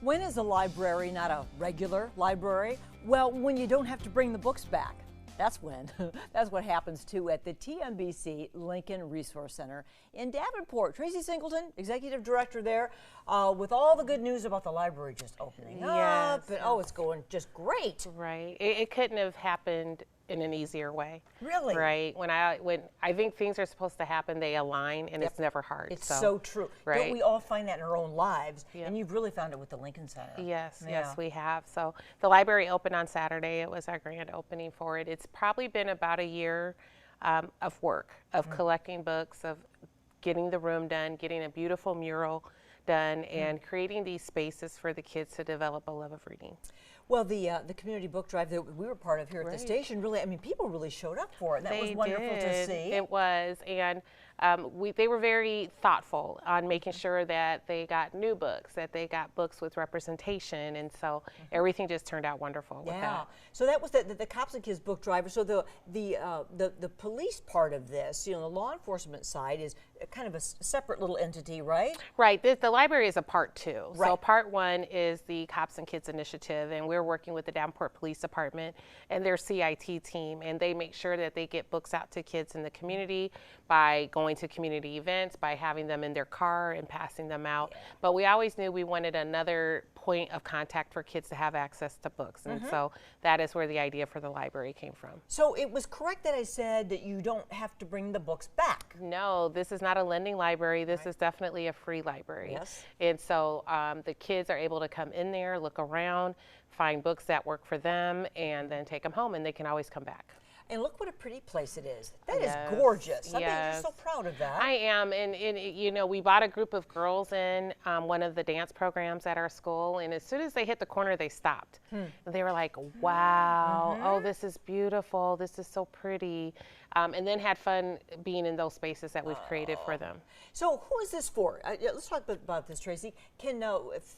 When is a library not a regular library? Well, when you don't have to bring the books back. That's when. That's what happens too at the TMBC Lincoln Resource Center in Davenport. Tracy Singleton, Executive Director there, with all the good news about the library just opening up. And, oh, it's going just great. Right. It couldn't have happened in an easier way. Really? Right. When I think things are supposed to happen, they align, and it's never hard. It's so true. Right. Don't we all find that in our own lives? Yep. And you've really found it with the Lincoln Center. Yes, yes, we have. So the library opened on Saturday. It was our grand opening for it. It's probably been about a year of work, of collecting books, of getting the room done, getting a beautiful mural done, and creating these spaces for the kids to develop a love of reading. Well, the community book drive that we were part of here at the station, really, I mean, people really showed up for it. That was wonderful to see. It was, and they were very thoughtful on making sure that they got new books, that they got books with representation, and so everything just turned out wonderful with that. So that was the Cops and Kids book drive. So the police part of this, you know, the law enforcement side is kind of a separate little entity, right? Right. The library is a part two. Right. So part one is the Cops and Kids initiative, and we're working with the Davenport Police Department and their CIT team, and they make sure that they get books out to kids in the community by going to community events, by having them in their car and passing them out. But we always knew we wanted another point of contact for kids to have access to books, and so that is where the idea for the library came from. So it was correct that I said that you don't have to bring the books back? No, this is not a lending library. This is definitely a free library. Yes. And so the kids are able to come in there, look around, find books that work for them, and then take them home, and they can always come back. And look what a pretty place it is. That is gorgeous. I mean, you're so proud of that. I am. And you know, we brought a group of girls in one of the dance programs at our school, and as soon as they hit the corner, they stopped. They were like, wow, oh, this is beautiful. This is so pretty. And then had fun being in those spaces that we've created for them. So who is this for? Let's talk about this, Tracy. Can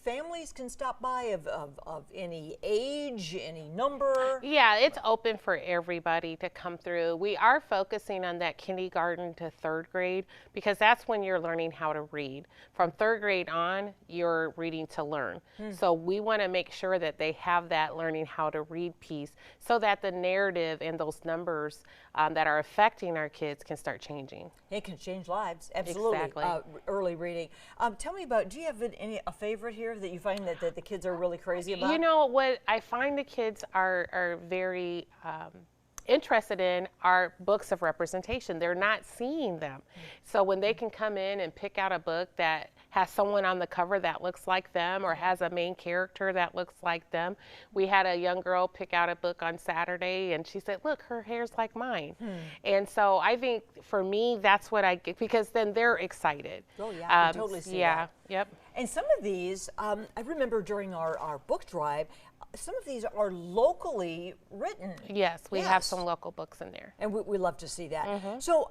families can stop by of any age, any number? Yeah, it's open for everybody to come through. We are focusing on that kindergarten to third grade because that's when you're learning how to read. From third grade on, you're reading to learn. So we want to make sure that they have that learning how to read piece so that the narrative and those numbers that are affecting our kids can start changing. It can change lives, absolutely. Exactly. Early reading. Tell me about, do you have a favorite here that you find that the kids are really crazy about? You know, what I find the kids are very interested in are books of representation. They're not seeing them. So when they can come in and pick out a book that has someone on the cover that looks like them or has a main character that looks like them. We had a young girl pick out a book on Saturday, and she said, look, her hair's like mine. And so I think for me, that's what I get, because then they're excited. Oh yeah, I can totally see that. Yep. And some of these, I remember during our book drive, some of these are locally written. Yes, we have some local books in there. And we love to see that. So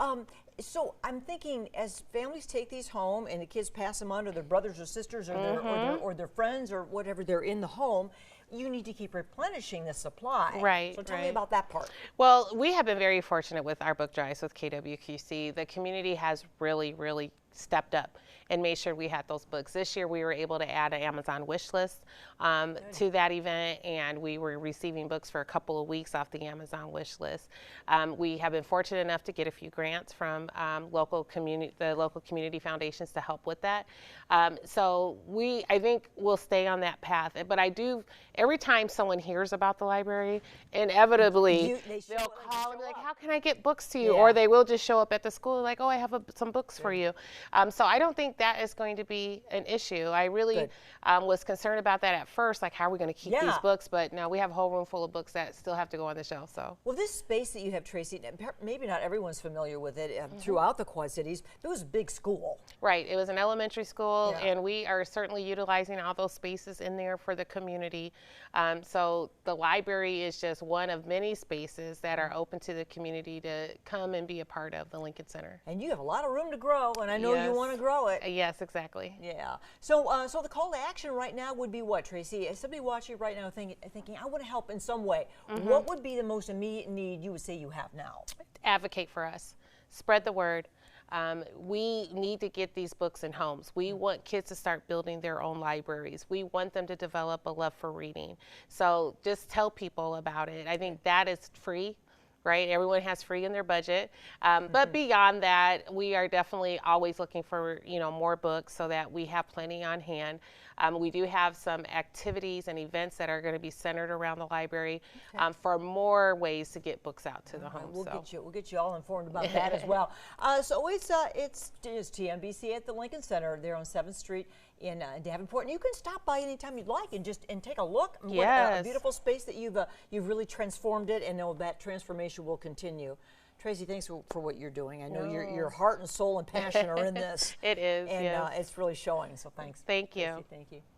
I'm thinking, as families take these home and the kids pass them on to their brothers or sisters or their friends or whatever, they're in the home, you need to keep replenishing the supply. Right. So tell me about that part. Well, we have been very fortunate with our book drives with KWQC. The community has really, really stepped up and made sure we had those books. This year we were able to add an Amazon wish list to that event, and we were receiving books for a couple of weeks off the Amazon wish list. We have been fortunate enough to get a few grants from the local community foundations to help with that. So I think we'll stay on that path. But every time someone hears about the library, inevitably they'll call and be like, how can I get books to you? Or they will just show up at the school like, oh, I have some books for you. So I don't think that is going to be an issue. I really was concerned about that at first, like how are we going to keep these books? But no, we have a whole room full of books that still have to go on the shelf. So well, this space that you have, Tracy, maybe not everyone's familiar with it throughout the Quad Cities. It was a big school. Right. It was an elementary school, and we are certainly utilizing all those spaces in there for the community. So the library is just one of many spaces that are open to the community to come and be a part of the Lincoln Center. And you have a lot of room to grow, and I know you want to grow it. Yes, exactly. Yeah. So the call to action right now would be what, Tracy? If somebody watching right now thinking, I want to help in some way, what would be the most immediate need you would say you have now? Advocate for us. Spread the word. We need to get these books in homes. We want kids to start building their own libraries. We want them to develop a love for reading. So just tell people about it. I think that is free. Right? Everyone has free in their budget. But beyond that, we are definitely always looking for, more books so that we have plenty on hand. We do have some activities and events that are going to be centered around the library for more ways to get books out to the home. We'll get you all informed about that as well. So it's TMBC at the Lincoln Center there on 7th Street in Davenport, and you can stop by anytime you'd like and just take a look. Yes. What a beautiful space that you've really transformed it, and know that transformation will continue. Tracy, thanks for what you're doing. I know your heart and soul and passion are in this. It is, and yes. it's really showing. So thanks. Thank you. Tracy, thank you.